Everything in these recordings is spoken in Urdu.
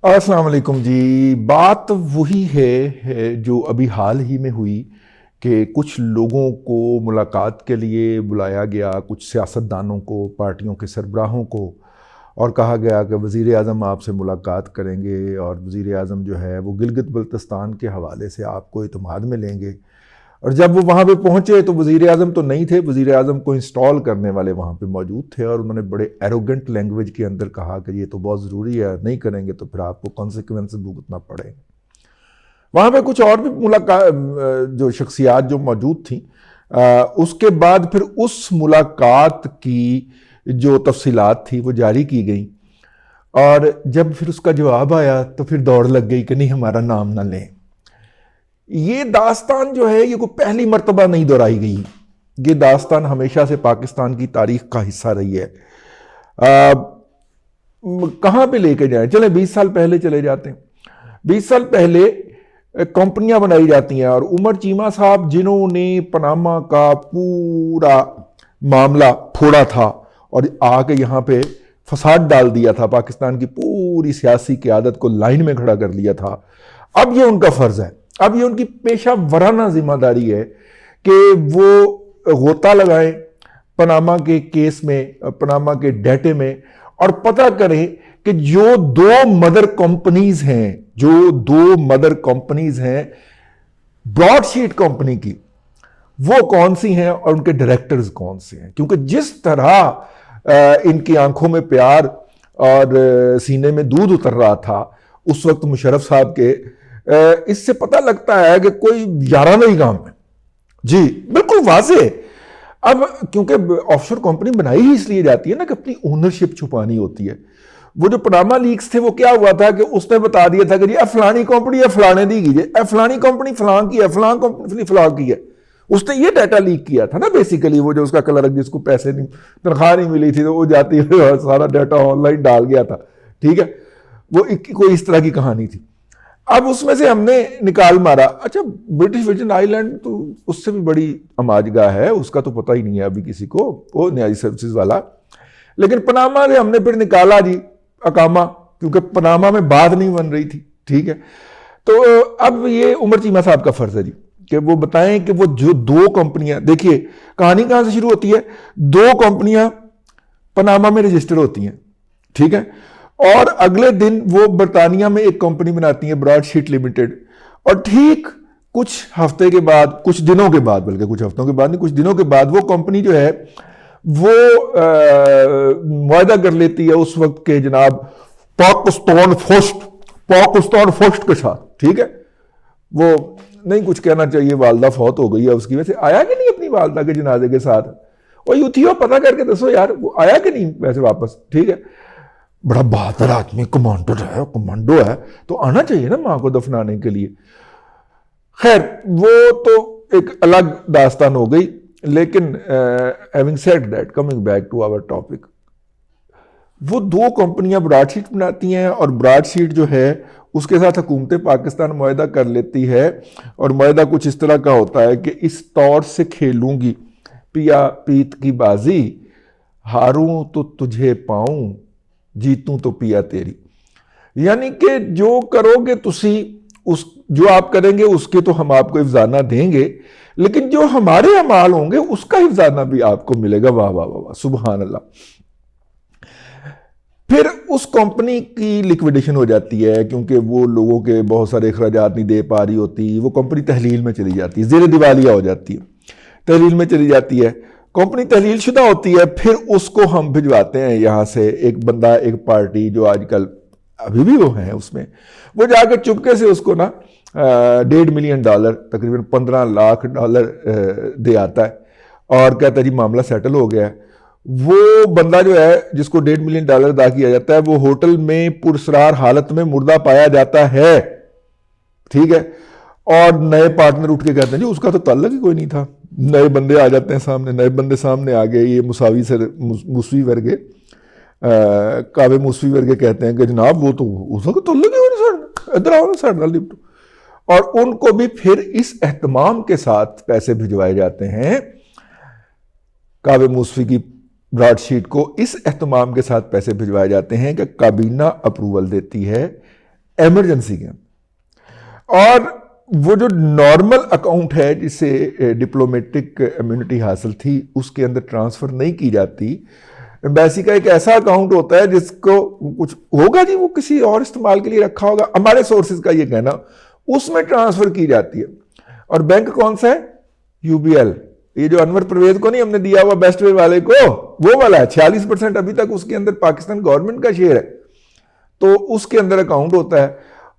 السلام علیکم جی. بات وہی ہے جو ابھی حال ہی میں ہوئی کہ کچھ لوگوں کو ملاقات کے لیے بلایا گیا، کچھ سیاستدانوں کو، پارٹیوں کے سربراہوں کو، اور کہا گیا کہ وزیر اعظم آپ سے ملاقات کریں گے اور وزیر اعظم جو ہے وہ گلگت بلتستان کے حوالے سے آپ کو اعتماد میں لیں گے. اور جب وہ وہاں پہ پہنچے تو وزیر اعظم تو نہیں تھے، وزیر اعظم کو انسٹال کرنے والے وہاں پہ موجود تھے، اور انہوں نے بڑے ایروگنٹ لینگویج کے اندر کہا کہ یہ تو بہت ضروری ہے، نہیں کریں گے تو پھر آپ کو کانسیکوینسز بھگتنا پڑے گا. وہاں پہ کچھ اور بھی جو شخصیات جو موجود تھیں، اس کے بعد پھر اس ملاقات کی جو تفصیلات تھی وہ جاری کی گئیں، اور جب پھر اس کا جواب آیا تو پھر دوڑ لگ گئی کہ نہیں ہمارا نام نہ لیں. یہ داستان جو ہے یہ کوئی پہلی مرتبہ نہیں دہرائی گئی، یہ داستان ہمیشہ سے پاکستان کی تاریخ کا حصہ رہی ہے. کہاں پہ لے کے جائیں؟ چلیں 20 سال پہلے چلے جاتے ہیں. 20 سال پہلے کمپنیاں بنائی جاتی ہیں، اور عمر چیمہ صاحب جنہوں نے پاناما کا پورا معاملہ پھوڑا تھا اور آ کے یہاں پہ فساد ڈال دیا تھا، پاکستان کی پوری سیاسی قیادت کو لائن میں کھڑا کر دیا تھا، اب یہ ان کا فرض ہے، اب یہ ان کی پیشہ ورانہ ذمہ داری ہے کہ وہ غوطہ لگائیں پاناما کے کیس میں، پاناما کے ڈیٹے میں، اور پتہ کریں کہ جو دو مدر کمپنیز ہیں براڈ شیٹ کمپنی کی، وہ کون سی ہیں اور ان کے ڈائریکٹرز کون سے ہیں. کیونکہ جس طرح ان کی آنکھوں میں پیار اور سینے میں دودھ اتر رہا تھا اس وقت مشرف صاحب کے، اس سے پتہ لگتا ہے کہ کوئی یارانہ ہی کام ہے. جی بالکل واضح. اب کیونکہ آف شور کمپنی بنائی ہی اس لیے جاتی ہے نا کہ اپنی اونرشپ چھپانی ہوتی ہے. وہ جو پاناما لیکس تھے وہ کیا ہوا تھا کہ اس نے بتا دیا تھا کہ جی فلانی کمپنی ہے فلانے دی گیجیے، فلانی کمپنی فلاں کی ہے، فلاں کمپنی فلاں کی ہے. اس نے یہ ڈیٹا لیک کیا تھا نا بیسیکلی. وہ جو اس کا کلرک جس کو پیسے نہیں، تنخواہ نہیں ملی تھی تو وہ جاتی ہے سارا ڈیٹا آن لائن ڈال گیا تھا. ٹھیک ہے، وہ کوئی اس طرح کی کہانی تھی. اب اس میں سے ہم نے نکال مارا، اچھا برٹش ورجن آئی لینڈ تو اس سے بھی بڑی اماج گاہ ہے، اس کا تو پتہ ہی نہیں ہے ابھی کسی کو، وہ نیائی سروسز والا. لیکن پاناما سے ہم نے پھر نکالا جی اقامہ، کیونکہ پاناما میں بات نہیں بن رہی تھی. ٹھیک ہے، تو اب یہ عمر چیمہ صاحب کا فرض ہے جی کہ وہ بتائیں کہ وہ جو دو کمپنیاں، دیکھیے کہانی کہاں سے شروع ہوتی ہے، دو کمپنیاں پاناما میں رجسٹر ہوتی ہیں. ٹھیک ہے، اور اگلے دن وہ برطانیہ میں ایک کمپنی بناتی ہیں براڈ شیٹ لمیٹڈ، اور ٹھیک کچھ ہفتے کے بعد، کچھ دنوں کے بعد، بلکہ کچھ ہفتوں کے بعد نہیں، کچھ دنوں کے بعد وہ کمپنی جو ہے وہ معاہدہ کر لیتی ہے اس وقت کے جناب پاکستان فسٹ کے ساتھ. ٹھیک ہے، وہ نہیں کچھ کہنا چاہیے، والدہ فوت ہو گئی ہے اس کی وجہ سے. آیا کہ نہیں اپنی والدہ کے جنازے کے ساتھ؟ وہ یوں تھی، پتہ کر کے دسو یار وہ آیا کہ نہیں ویسے واپس. ٹھیک ہے، بڑا بہادر آدمی، کمانڈو ہے تو آنا چاہیے نا ماں کو دفنانے کے لیے. خیر وہ تو ایک الگ داستان ہو گئی. لیکن having said that, coming back to our topic, وہ دو کمپنیاں براڈ شیٹ بناتی ہیں، اور براڈ شیٹ جو ہے اس کے ساتھ حکومت پاکستان معاہدہ کر لیتی ہے، اور معاہدہ کچھ اس طرح کا ہوتا ہے کہ اس طور سے کھیلوں گی پیا پیت کی بازی، ہاروں تو تجھے پاؤں، جیتوں تو پیا تیری. یعنی کہ جو کرو گے تسی، جو آپ کریں گے اس کے تو ہم آپ کو افزانہ دیں گے، لیکن جو ہمارے اعمال ہوں گے اس کا افزانہ بھی آپ کو ملے گا. واہ واہ واہ، سبحان اللہ. پھر اس کمپنی کی لیکویڈیشن ہو جاتی ہے، کیونکہ وہ لوگوں کے بہت سارے اخراجات نہیں دے پا رہی ہوتی، وہ کمپنی تحلیل میں چلی جاتی ہے، زیر دیوالیہ ہو جاتی ہے، تحلیل میں چلی جاتی ہے. کمپنی تحلیل شدہ ہوتی ہے، پھر اس کو ہم بھجواتے ہیں یہاں سے ایک بندہ، ایک پارٹی جو آج کل ابھی بھی وہ ہیں اس میں، وہ جا کے چپکے سے اس کو نا $1.5 ملین تقریباً $15 لاکھ دے آتا ہے، اور کہتا ہے جی معاملہ سیٹل ہو گیا ہے. وہ بندہ جو ہے جس کو $1.5 ملین ادا کیا جاتا ہے، وہ ہوٹل میں پرسرار حالت میں مردہ پایا جاتا ہے. ٹھیک ہے، اور نئے پارٹنر اٹھ کے کہتے ہیں جی اس کا تو تعلق ہی کوئی نہیں تھا. نئے بندے آ جاتے ہیں سامنے، نئے بندے سامنے آ گئے، یہ موسوی ورگے، کعبے موسوی ورگے کہتے ہیں کہ جناب وہ تو اس کا تعلق ہی کوئی نہیں، ادھر آؤ نا ساڑھے نال لپٹو. اور ان کو بھی پھر اس اہتمام کے ساتھ پیسے بھجوائے جاتے ہیں، کعبے موسوی کی براڈ شیٹ کو اس اہتمام کے ساتھ پیسے بھجوائے جاتے ہیں کہ کابینہ اپروول دیتی ہے ایمرجنسی کے اندر. اور وہ جو نارمل اکاؤنٹ ہے جسے ڈپلومیٹک امیونٹی حاصل تھی اس کے اندر ٹرانسفر نہیں کی جاتی. ایمبیسی کا ایک ایسا اکاؤنٹ ہوتا ہے جس کو کچھ ہوگا جی وہ کسی اور استعمال کے لیے رکھا ہوگا, ہمارے سورسز کا یہ کہنا, اس میں ٹرانسفر کی جاتی ہے. اور بینک کون سا ہے؟ U B L. یہ جو انور پرویز کو نہیں ہم نے دیا ہوا بیسٹ وے والے کو, وہ والا ہے. 46% ابھی تک اس کے اندر پاکستان گورنمنٹ کا شیئر ہے, تو اس کے اندر اکاؤنٹ ہوتا ہے.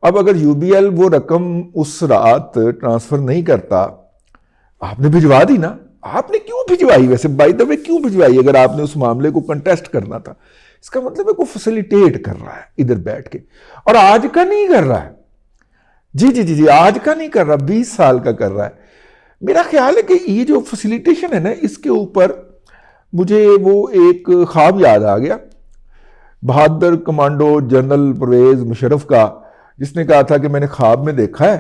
اب اگر یو بی ایل وہ رقم اس رات ٹرانسفر نہیں کرتا, آپ نے بھجوا دی نا, آپ نے کیوں بھجوائی ویسے بائی دا وے کیوں بھجوائی؟ اگر آپ نے اس معاملے کو کنٹیسٹ کرنا تھا, اس کا مطلب ہے کوئی فیسیلیٹیٹ کر رہا ہے ادھر بیٹھ کے, اور آج کا نہیں کر رہا ہے. جی آج کا نہیں کر رہا, 20 سال کا کر رہا ہے. میرا خیال ہے کہ یہ جو فیسیلیٹیشن ہے نا, اس کے اوپر مجھے وہ ایک خواب یاد آ گیا بہادر کمانڈو جنرل پرویز مشرف کا, جس نے کہا تھا کہ میں نے خواب میں دیکھا ہے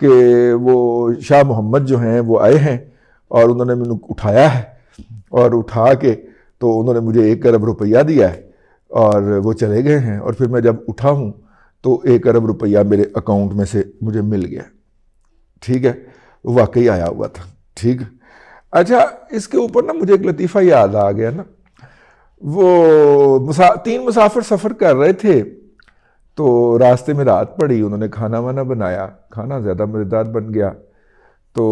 کہ وہ شاہ محمد جو ہیں وہ آئے ہیں اور انہوں نے مجھے اٹھایا ہے, اور اٹھا کے تو انہوں نے مجھے 1 ارب روپیہ دیا ہے اور وہ چلے گئے ہیں, اور پھر میں جب اٹھا ہوں تو 1 ارب روپیہ میرے اکاؤنٹ میں سے مجھے مل گیا. ٹھیک ہے, واقعی آیا ہوا تھا. ٹھیک. اچھا, اس کے اوپر نا مجھے ایک لطیفہ یاد آ گیا نا. وہ 3 مسافر سفر کر رہے تھے, تو راستے میں رات پڑی, انہوں نے کھانا وانا بنایا, کھانا زیادہ مزیدار بن گیا, تو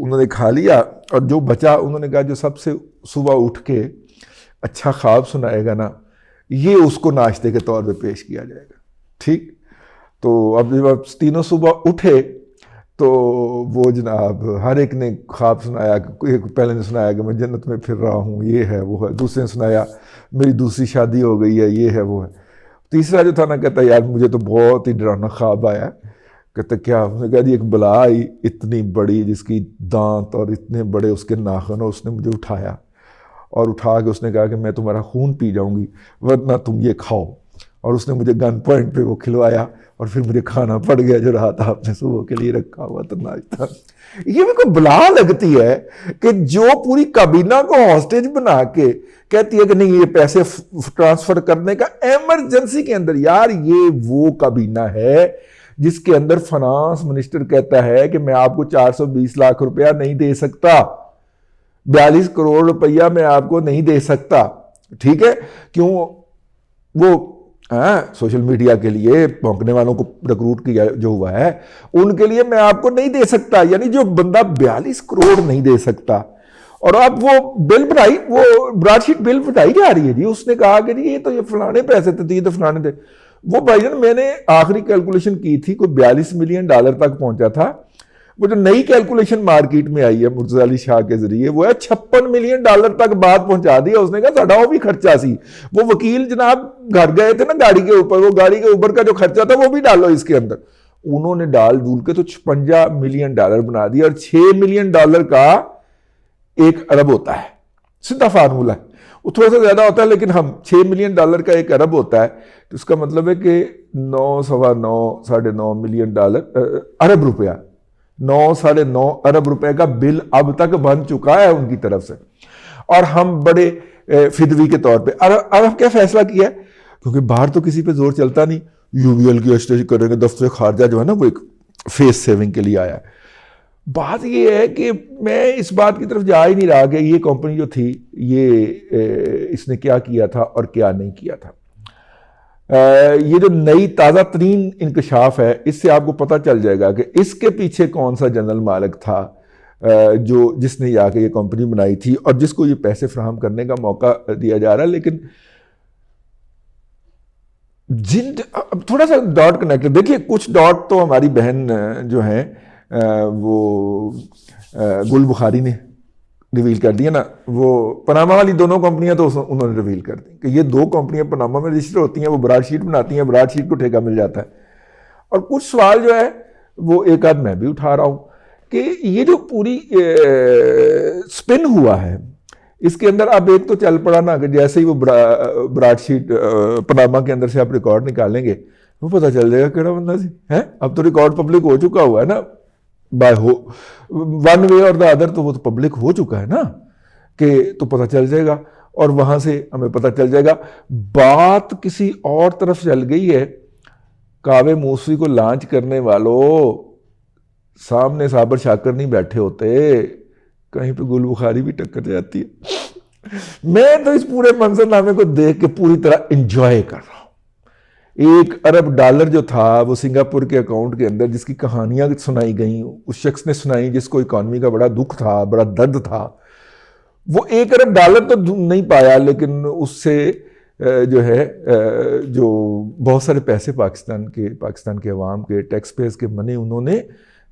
انہوں نے کھا لیا, اور جو بچا انہوں نے کہا جو سب سے صبح اٹھ کے اچھا خواب سنائے گا نا, یہ اس کو ناشتے کے طور پہ پیش کیا جائے گا. ٹھیک. تو اب جب آپ تینوں صبح اٹھے تو وہ جناب ہر ایک نے خواب سنایا. پہلے نے سنایا کہ میں جنت میں پھر رہا ہوں, یہ ہے وہ ہے. دوسرے نے سنایا میری دوسری شادی ہو گئی ہے, یہ ہے وہ ہے. تیسرا جو تھا نا کہتا یار مجھے تو بہت ہی ڈرانا خواب آیا. کہتا کیا؟ اس نے کہا جی ایک بلا آئی اتنی بڑی جس کی دانت اور اتنے بڑے اس کے ناخن, اور اس نے مجھے اٹھایا اور اٹھا کے اس نے کہا کہ میں تمہارا خون پی جاؤں گی ورنہ تم یہ کھاؤ. اور اس نے مجھے گن پوائنٹ پہ وہ کھلوایا, اور پھر مجھے کھانا پڑ گیا جو رات آپ نے صبح کے لیے رکھا ہوا تھا ناشتہ. یہ بھی کوئی بلا لگتی ہے کہ جو پوری کابینہ کو ہاسٹیج بنا کے کہتی ہے کہ نہیں یہ پیسے ٹرانسفر کرنے کا ایمرجنسی کے اندر. یار یہ وہ کابینہ ہے جس کے اندر فنانس منسٹر کہتا ہے کہ میں آپ کو 420 لاکھ روپیہ نہیں دے سکتا, 42 کروڑ روپیہ میں آپ کو نہیں دے سکتا. ٹھیک ہے, کیوں؟ وہ سوشل میڈیا کے لیے بھونکنے والوں کو ریکروٹ کیا جو ہوا ہے ان کے لیے میں آپ کو نہیں دے سکتا. یعنی جو بندہ 42 کروڑ نہیں دے سکتا, اور اب وہ بل بنائی, وہ براڈ شیٹ بل بنائی جا رہی ہے جی. اس نے کہا کہ جی یہ تو یہ فلانے پیسے تھے, یہ تو فلانے تھے. وہ بھائی جان میں نے آخری کیلکولیشن کی تھی, کوئی $42 ملین تک پہنچا تھا. وہ جو نئی کیلکولیشن مارکیٹ میں آئی ہے مرتضی علی شاہ کے ذریعے, وہ ہے $56 ملین تک بات پہنچا دیا. اس نے کہا ساڈا وہ بھی خرچہ سی. وہ وکیل جناب گھر گئے تھے نا گاڑی کے اوپر, وہ گاڑی کے اوپر کا جو خرچہ تھا وہ بھی ڈالو اس کے اندر. انہوں نے ڈال ڈول کے تو $56 ملین بنا دیا, اور $6 ملین کا 1 ارب ہوتا ہے. سیدھا فارمولہ ہے, وہ تھوڑا سا زیادہ ہوتا ہے لیکن ہم $6 ملین کا 1 ارب ہوتا ہے. تو اس کا مطلب ہے کہ 9 سوا 9 ساڑھے 9 ملین ارب روپیہ 9 ساڑھے 9 ارب روپے کا بل اب تک بن چکا ہے ان کی طرف سے. اور ہم بڑے فدوی کے طور پہ اب کیا فیصلہ کیا ہے, کیونکہ باہر تو کسی پہ زور چلتا نہیں, یو بی ایل کی اسٹیج کریں گے, دفتر خارجہ جو ہے نا وہ ایک فیس سیونگ کے لیے آیا ہے. بات یہ ہے کہ میں اس بات کی طرف جا ہی نہیں رہا کہ یہ کمپنی جو تھی یہ اس نے کیا کیا تھا اور کیا نہیں کیا تھا. یہ جو نئی تازہ ترین انکشاف ہے اس سے آپ کو پتہ چل جائے گا کہ اس کے پیچھے کون سا جنرل مالک تھا جس نے جا کے یہ کمپنی بنائی تھی اور جس کو یہ پیسے فراہم کرنے کا موقع دیا جا رہا ہے. لیکن تھوڑا سا ڈاٹ کنیکٹ دیکھیے, کچھ ڈاٹ تو ہماری بہن جو ہیں وہ گل بخاری نے ریویل کر دیا نا. وہ پناما والی دونوں کمپنیاں تو انہوں نے ریویل کر دی کہ یہ 2 کمپنیاں پناما میں رجسٹر ہوتی ہیں, وہ براڈ شیٹ بناتی ہیں, براڈ شیٹ کو ٹھیکہ مل جاتا ہے. اور کچھ سوال جو ہے وہ ایک آدھ میں بھی اٹھا رہا ہوں کہ یہ جو پوری سپن ہوا ہے اس کے اندر اب ایک تو چل پڑا نا کہ جیسے ہی وہ براڈ شیٹ پناما کے اندر سے آپ ریکارڈ نکالیں گے وہ پتہ چل جائے گا کیڑا بندہ سی ہے. اب تو ریکارڈ پبلک ہو چکا ہوا ہے نا, ون وے اور دا ادر, تو وہ تو پبلک ہو چکا ہے نا کہ تو پتہ چل جائے گا اور وہاں سے ہمیں پتہ چل جائے گا. بات کسی اور طرف چل گئی ہے کعبے موسوی کو لانچ کرنے والوں سامنے صابر شاکر نہیں بیٹھے ہوتے، کہیں پہ گل بخاری بھی ٹکر جاتی ہے۔ میں تو اس پورے منظر نامے کو دیکھ کے پوری طرح انجوائے کر رہا ہوں۔ $1 ارب جو تھا وہ سنگاپور کے اکاؤنٹ کے اندر، جس کی کہانیاں سنائی گئیں، اس شخص نے سنائی جس کو اکانومی کا بڑا دکھ تھا، بڑا درد تھا، وہ $1 ارب تو نہیں پایا، لیکن اس سے جو ہے جو بہت سارے پیسے پاکستان کے عوام کے ٹیکس پیئرز کے منی، انہوں نے،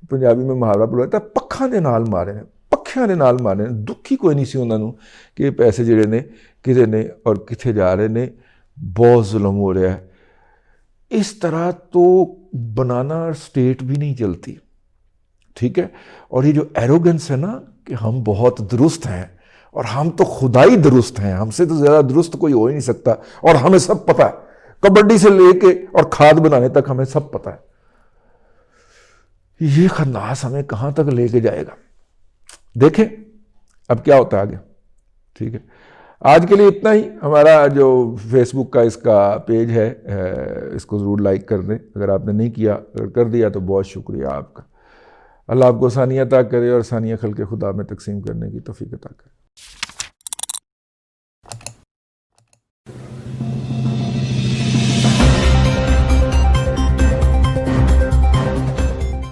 پنجابی میں محاورہ بلایا تھا، پکھاں دے نال مارے ہیں، پکھیاں دے نال مارے ہیں۔ دکھ ہی کوئی نہیں سی انہوں نے کہ یہ پیسے جڑے نے کدے نے اور کتھے جا رہے نے، بہت ظلم ہو رہا ہے۔ اس طرح تو بنانا اسٹیٹ بھی نہیں چلتی، ٹھیک ہے۔ اور یہ جو ایروگنس ہے نا کہ ہم بہت درست ہیں اور ہم تو خدائی درست ہیں، ہم سے تو زیادہ درست کوئی ہو ہی نہیں سکتا، اور ہمیں سب پتہ ہے، کبڈی سے لے کے اور کھاد بنانے تک ہمیں سب پتہ ہے۔ یہ خناس ہمیں کہاں تک لے کے جائے گا، دیکھیں اب کیا ہوتا ہے آگے، ٹھیک ہے۔ آج کے لیے اتنا ہی۔ ہمارا جو فیس بک کا اس کا پیج ہے، اس کو ضرور لائک کر دیں اگر آپ نے نہیں کیا، اگر کر دیا تو بہت شکریہ آپ کا۔ اللہ آپ کو ثانیہ عطا کرے اور ثانیہ خلق خدا میں تقسیم کرنے کی توفیق عطا کرے۔